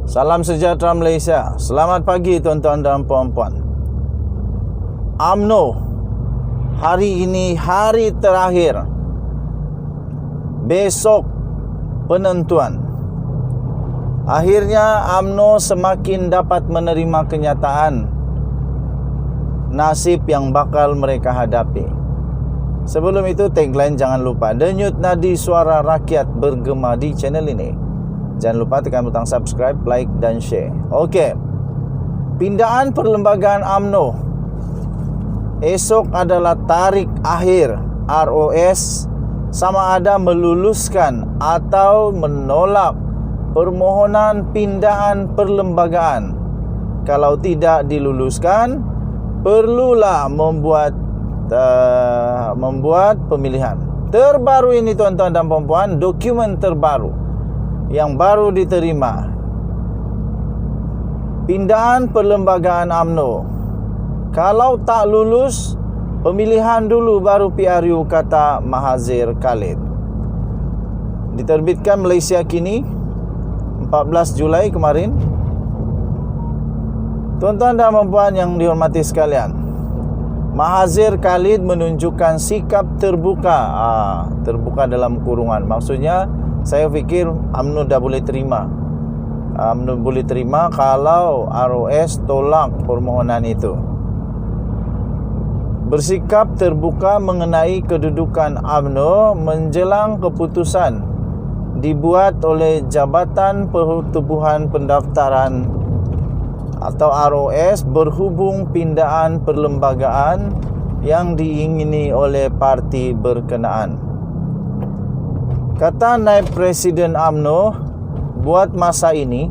Salam sejahtera Malaysia. Selamat pagi tuan-tuan dan puan-puan. UMNO, hari ini hari terakhir. Besok penentuan. Akhirnya UMNO semakin dapat menerima kenyataan nasib yang bakal mereka hadapi. Sebelum itu, tagline jangan lupa, denyut nadi suara rakyat bergema di channel ini. Jangan lupa tekan butang subscribe, like dan share. Okey. Pindaan perlembagaan UMNO. Esok adalah tarikh akhir ROS sama ada meluluskan atau menolak permohonan pindaan perlembagaan. Kalau tidak diluluskan, perlulah membuat pemilihan. Terbaru ini tuan-tuan dan puan-puan, dokumen terbaru yang baru diterima. Pindaan perlembagaan UMNO. Kalau tak lulus, pemilihan dulu baru PRU, kata Mahathir Khalid. Diterbitkan Malaysia Kini 14 Julai kemarin. Tuan-tuan dan puan yang dihormati sekalian, Mahathir Khalid menunjukkan sikap terbuka. Terbuka dalam kurungan. Maksudnya, saya fikir UMNO dah boleh terima. UMNO boleh terima kalau ROS tolak permohonan itu. Bersikap terbuka mengenai kedudukan UMNO menjelang keputusan dibuat oleh Jabatan Pertubuhan Pendaftaran atau ROS berhubung pindaan perlembagaan yang diingini oleh parti berkenaan. Kata Naib Presiden UMNO, buat masa ini,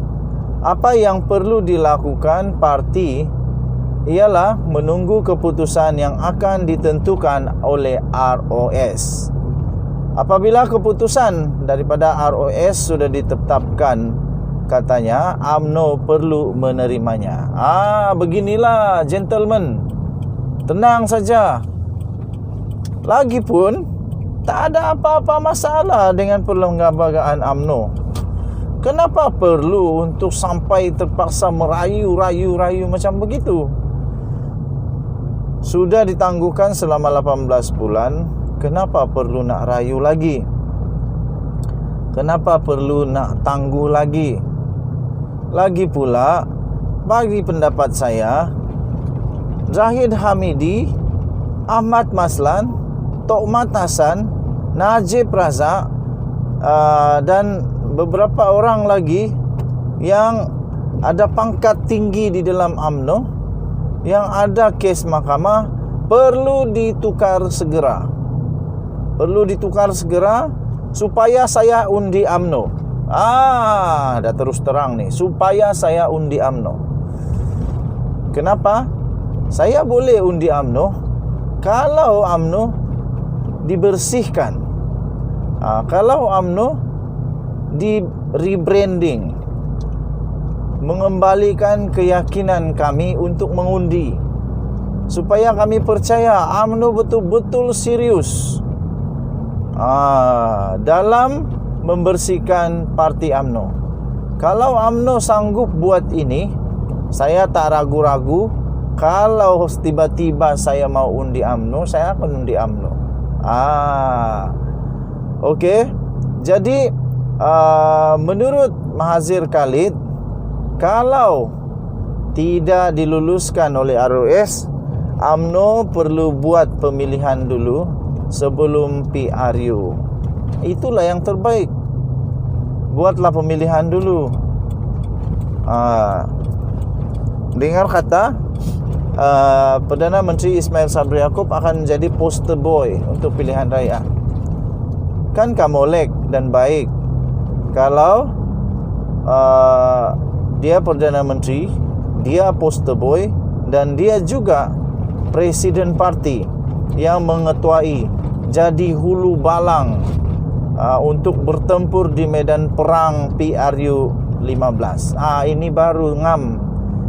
apa yang perlu dilakukan parti ialah menunggu keputusan yang akan ditentukan oleh ROS. Apabila keputusan daripada ROS sudah ditetapkan, katanya UMNO perlu menerimanya. Beginilah gentlemen. Tenang saja. Lagipun tak ada apa-apa masalah dengan perlembagaan UMNO. Kenapa perlu untuk sampai terpaksa merayu macam begitu? Sudah ditangguhkan selama 18 bulan, kenapa perlu nak rayu lagi? Kenapa perlu nak tangguh lagi? Lagi pula, bagi pendapat saya, Zahid Hamidi, Ahmad Maslan, Tokmat Hassan, Najib Razak dan beberapa orang lagi yang ada pangkat tinggi di dalam UMNO, yang ada kes mahkamah, perlu ditukar segera. Perlu ditukar segera supaya saya undi UMNO. Dah terus terang nih, supaya saya undi UMNO. Kenapa? Saya boleh undi UMNO kalau UMNO dibersihkan. Kalau UMNO di rebranding, mengembalikan keyakinan kami untuk mengundi, supaya kami percaya UMNO betul-betul serius dalam membersihkan parti UMNO. Kalau UMNO sanggup buat ini, saya tak ragu-ragu. Kalau tiba-tiba saya mau undi UMNO, saya akan undi UMNO. Okey. Jadi menurut Mahathir Khalid, kalau tidak diluluskan oleh ROS, UMNO perlu buat pemilihan dulu sebelum PRU. Itulah yang terbaik. Buatlah pemilihan dulu. Dengar kata Perdana Menteri Ismail Sabri Yaakob akan menjadi poster boy untuk pilihan raya. Kan kamolek dan baik kalau dia Perdana Menteri, dia poster boy, dan dia juga Presiden parti yang mengetuai, jadi hulu balang untuk bertempur di medan perang PRU 15. Ini baru ngam.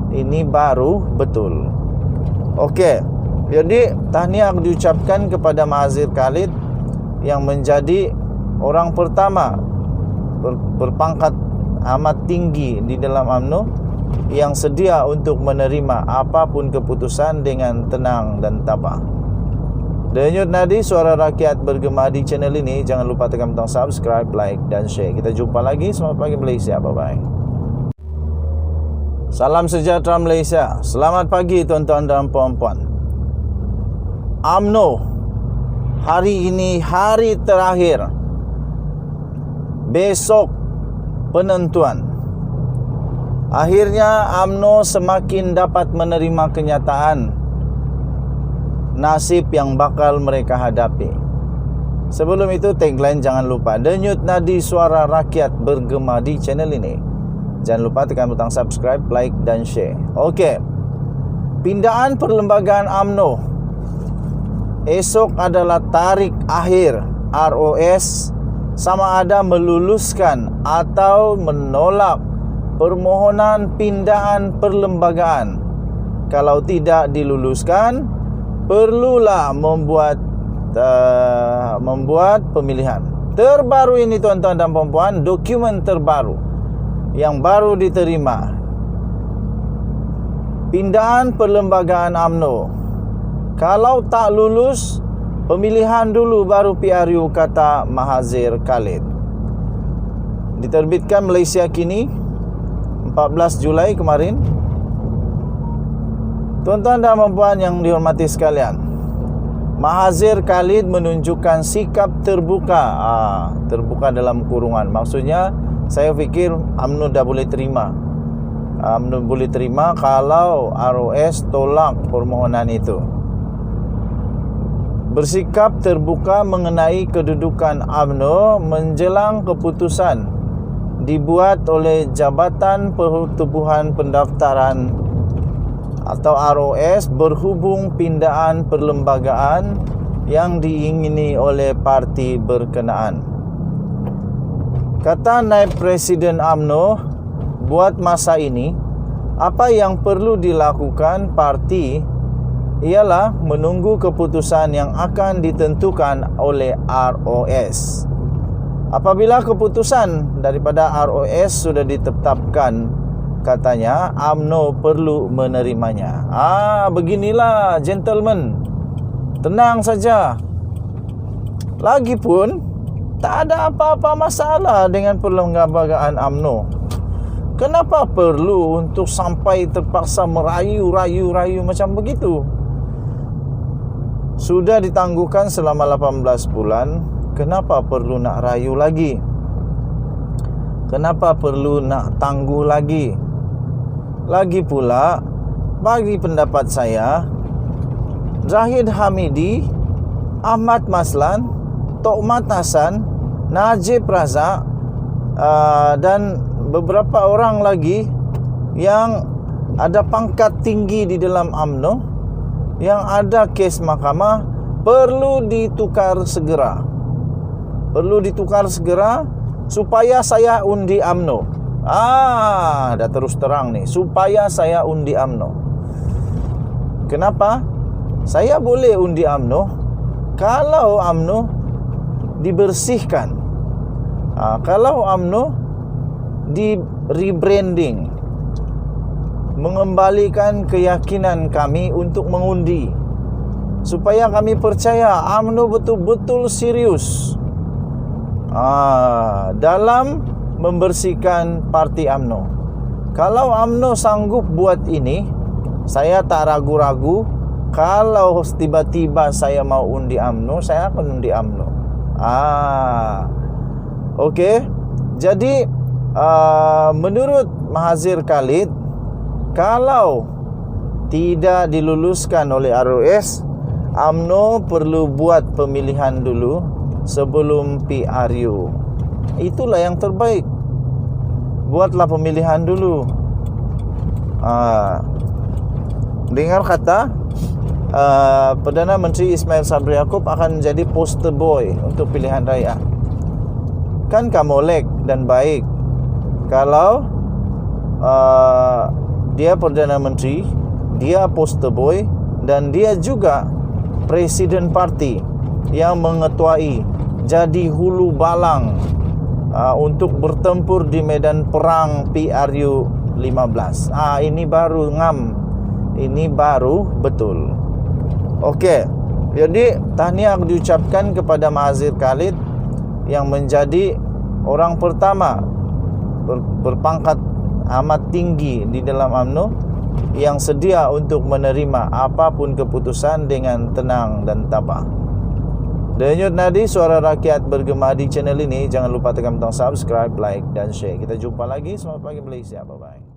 Ini baru betul. Okey. Jadi tahniah diucapkan kepada Mahathir Khalid yang menjadi orang pertama berpangkat amat tinggi di dalam UMNO yang sedia untuk menerima apapun keputusan dengan tenang dan tabah. Denyut nadi suara rakyat bergema di channel ini. Jangan lupa tekan butang subscribe, like dan share. Kita jumpa lagi. Selamat pagi Malaysia. Bye-bye. Salam sejahtera Malaysia. Selamat pagi tuan-tuan dan puan-puan. UMNO, hari ini hari terakhir. Besok penentuan. Akhirnya UMNO semakin dapat menerima kenyataan nasib yang bakal mereka hadapi. Sebelum itu, tagline jangan lupa. Denyut nadi suara rakyat bergema di channel ini. Jangan lupa tekan butang subscribe, like dan share. Okey. Pindaan perlembagaan UMNO. Esok adalah tarikh akhir ROS sama ada meluluskan atau menolak permohonan pindaan perlembagaan. Kalau tidak diluluskan, perlulah membuat pemilihan. Terbaru ini tuan-tuan dan puan-puan, dokumen terbaru yang baru diterima. Pindaan perlembagaan UMNO. Kalau tak lulus, pemilihan dulu baru PRU, kata Mahathir Khalid. Diterbitkan Malaysia Kini 14 Julai kemarin. Tuan-tuan dan puan yang dihormati sekalian, Mahathir Khalid menunjukkan sikap terbuka. Terbuka dalam kurungan. Maksudnya, saya fikir UMNO dah boleh terima. UMNO boleh terima kalau ROS tolak permohonan itu. Bersikap terbuka mengenai kedudukan UMNO menjelang keputusan dibuat oleh Jabatan Pertubuhan Pendaftaran atau ROS berhubung pindaan perlembagaan yang diingini oleh parti berkenaan. Kata Naib Presiden UMNO, buat masa ini, apa yang perlu dilakukan parti ialah menunggu keputusan yang akan ditentukan oleh ROS. Apabila keputusan daripada ROS sudah ditetapkan, katanya UMNO perlu menerimanya. Beginilah gentlemen. Tenang saja. Lagipun tak ada apa-apa masalah dengan perlembagaan UMNO. Kenapa perlu untuk sampai terpaksa merayu macam begitu? Sudah ditangguhkan selama 18 bulan. Kenapa perlu nak rayu lagi? Kenapa perlu nak tangguh lagi? Lagi pula, bagi pendapat saya, Zahid Hamidi, Ahmad Maslan, Tokmat Hasan, Najib Razak dan beberapa orang lagi yang ada pangkat tinggi di dalam UMNO, yang ada kes mahkamah, perlu ditukar segera. Perlu ditukar segera supaya saya undi UMNO. Dah terus terang nih, supaya saya undi UMNO. Kenapa? Saya boleh undi UMNO kalau UMNO dibersihkan. Kalau UMNO di rebranding, mengembalikan keyakinan kami untuk mengundi, supaya kami percaya UMNO betul-betul serius dalam membersihkan parti UMNO. Kalau UMNO sanggup buat ini, saya tak ragu-ragu. Kalau tiba-tiba saya mau undi UMNO, saya akan undi UMNO. Okey. Jadi menurut Mahathir Khalid, kalau tidak diluluskan oleh ROS, UMNO perlu buat pemilihan dulu sebelum PRU. Itulah yang terbaik. Buatlah pemilihan dulu. Dengar kata Perdana Menteri Ismail Sabri Yaakob akan menjadi poster boy untuk pilihan raya. Kan kamolek dan baik kalau dia Perdana Menteri, dia poster boy, dan dia juga presiden parti yang mengetuai, jadi hulu balang untuk bertempur di medan perang PRU-15. Ini baru ngam. Ini baru betul. Okey. Jadi tahniah diucapkan kepada Mahazir Khalid yang menjadi orang pertama berpangkat amat tinggi di dalam UMNO yang sedia untuk menerima apapun keputusan dengan tenang dan tabah. Denyut nadi suara rakyat bergema di channel ini. Jangan lupa tekan butang subscribe, like dan share. Kita jumpa lagi. Selamat pagi Malaysia. Bye-bye.